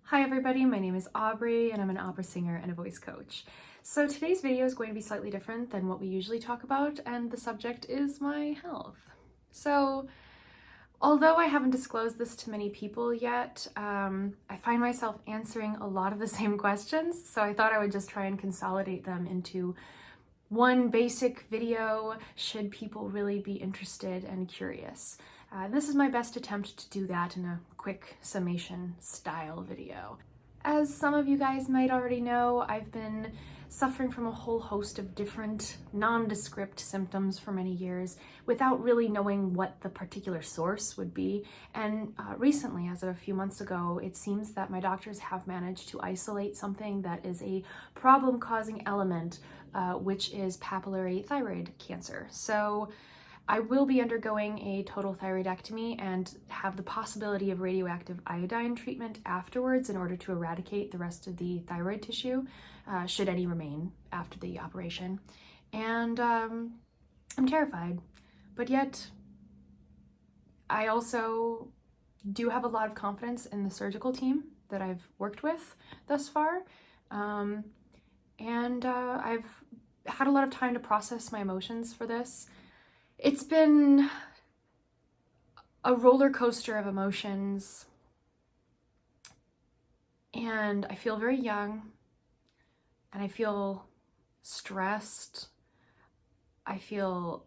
Hi everybody, my name is Aubrey and I'm an opera singer and a voice coach. So today's video is going to be slightly different than what we usually talk about, and the subject is my health. So although I haven't disclosed this to many people yet, I find myself answering a lot of the same questions, so I thought I would just try and consolidate them into one basic video should people really be interested and curious. This is my best attempt to do that in a quick summation style video. As some of you guys might already know, I've been suffering from a whole host of different nondescript symptoms for many years without really knowing what the particular source would be. And recently, as of a few months ago, it seems that my doctors have managed to isolate something that is a problem-causing element, which is papillary thyroid cancer. So I will be undergoing a total thyroidectomy and have the possibility of radioactive iodine treatment afterwards in order to eradicate the rest of the thyroid tissue, should any remain after the operation. And I'm terrified, but yet I also do have a lot of confidence in the surgical team that I've worked with thus far. I've had a lot of time to process my emotions for this. It's been a roller coaster of emotions, and I feel very young, and I feel stressed, I feel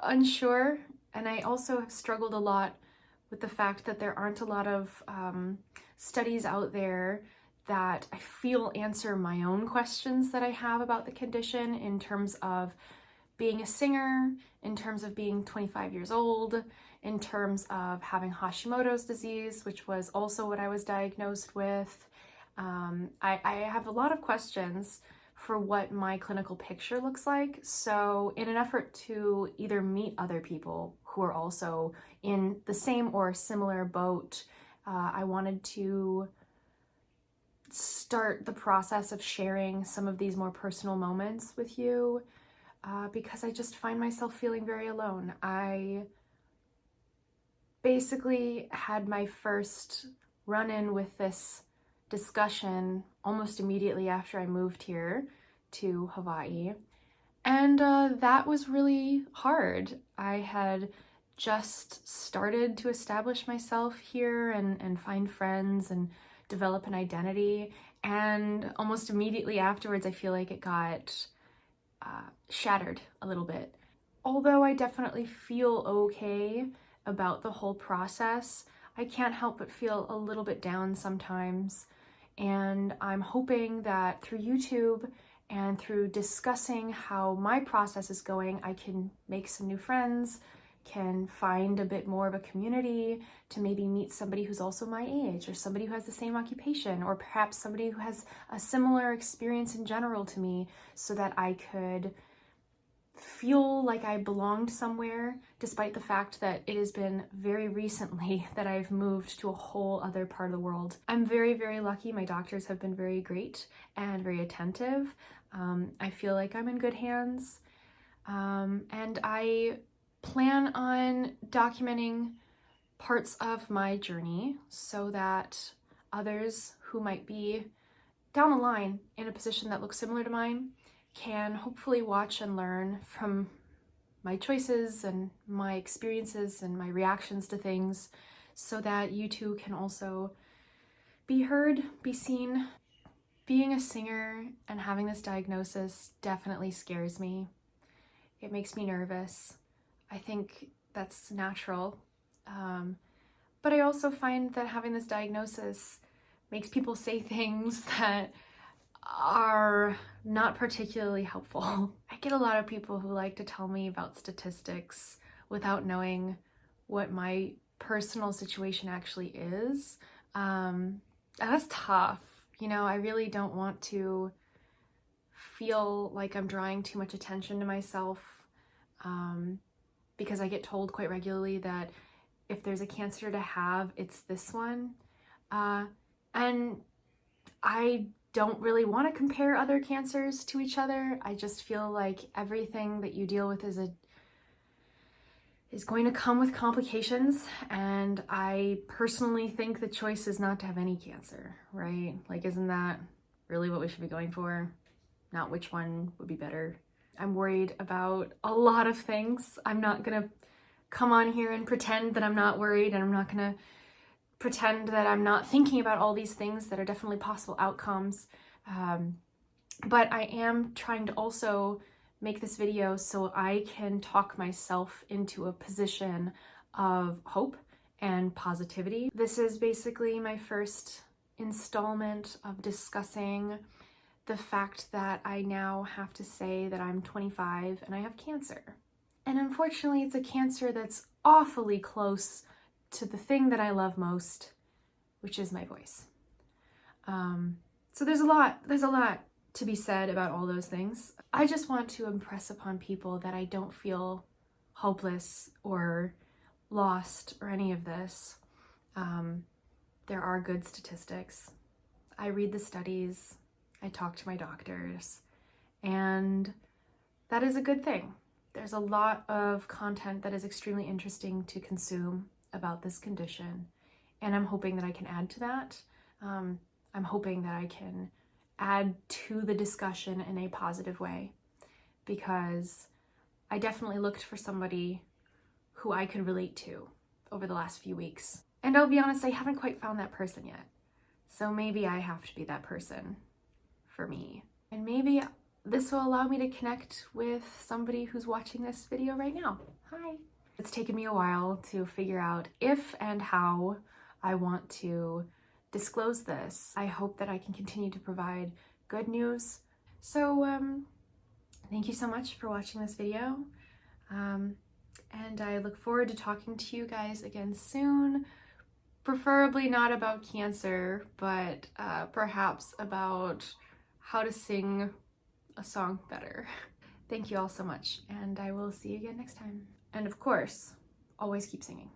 unsure, and I also have struggled a lot with the fact that there aren't a lot of studies out there that I feel answer my own questions that I have about the condition in terms of being a singer, in terms of being 25 years old, in terms of having Hashimoto's disease, which was also what I was diagnosed with. I have a lot of questions for what my clinical picture looks like. So in an effort to either meet other people who are also in the same or similar boat, I wanted to start the process of sharing some of these more personal moments with you. Because I just find myself feeling very alone. I basically had my first run-in with this discussion almost immediately after I moved here to Hawaii, and that was really hard. I had just started to establish myself here and find friends and develop an identity, and almost immediately afterwards I feel like it got shattered a little bit. Although I definitely feel okay about the whole process, I can't help but feel a little bit down sometimes. And I'm hoping that through YouTube and through discussing how my process is going, I can make some new friends, can find a bit more of a community, to maybe meet somebody who's also my age, or somebody who has the same occupation, or perhaps somebody who has a similar experience in general to me, so that I could feel like I belonged somewhere, despite the fact that it has been very recently that I've moved to a whole other part of the world. I'm very, very lucky. My doctors have been very great and very attentive. I feel like I'm in good hands, and I plan on documenting parts of my journey so that others who might be down the line in a position that looks similar to mine can hopefully watch and learn from my choices and my experiences and my reactions to things, so that you too can also be heard, be seen. Being a singer and having this diagnosis definitely scares me. It makes me nervous. I think that's natural. But I also find that having this diagnosis makes people say things that are not particularly helpful. I get a lot of people who like to tell me about statistics without knowing what my personal situation actually is. That's tough. You know, I really don't want to feel like I'm drawing too much attention to myself, because I get told quite regularly that if there's a cancer to have, it's this one. And I don't really want to compare other cancers to each other. I just feel like everything that you deal with is is going to come with complications, and I personally think the choice is not to have any cancer, right? Like, isn't that really what we should be going for? Not which one would be better. I'm worried about a lot of things. I'm not gonna come on here and pretend that I'm not worried, and I'm not gonna pretend that I'm not thinking about all these things that are definitely possible outcomes. But I am trying to also make this video so I can talk myself into a position of hope and positivity. This is basically my first installment of discussing the fact that I now have to say that I'm 25 and I have cancer. And unfortunately, it's a cancer that's awfully close to the thing that I love most, which is my voice. So there's a lot to be said about all those things. I just want to impress upon people that I don't feel hopeless or lost or any of this. There are good statistics. I read the studies, I talk to my doctors, and that is a good thing. There's a lot of content that is extremely interesting to consume about this condition, and I'm hoping that I can add to that. I'm hoping that I can add to the discussion in a positive way, because I definitely looked for somebody who I could relate to over the last few weeks. And I'll be honest, I haven't quite found that person yet. So maybe I have to be that person for me. And maybe this will allow me to connect with somebody who's watching this video right now. Hi. It's taken me a while to figure out if and how I want to disclose this. I hope that I can continue to provide good news. So thank you so much for watching this video. And I look forward to talking to you guys again soon. Preferably not about cancer, but perhaps about how to sing a song better. Thank you all so much, and I will see you again next time. And of course, always keep singing.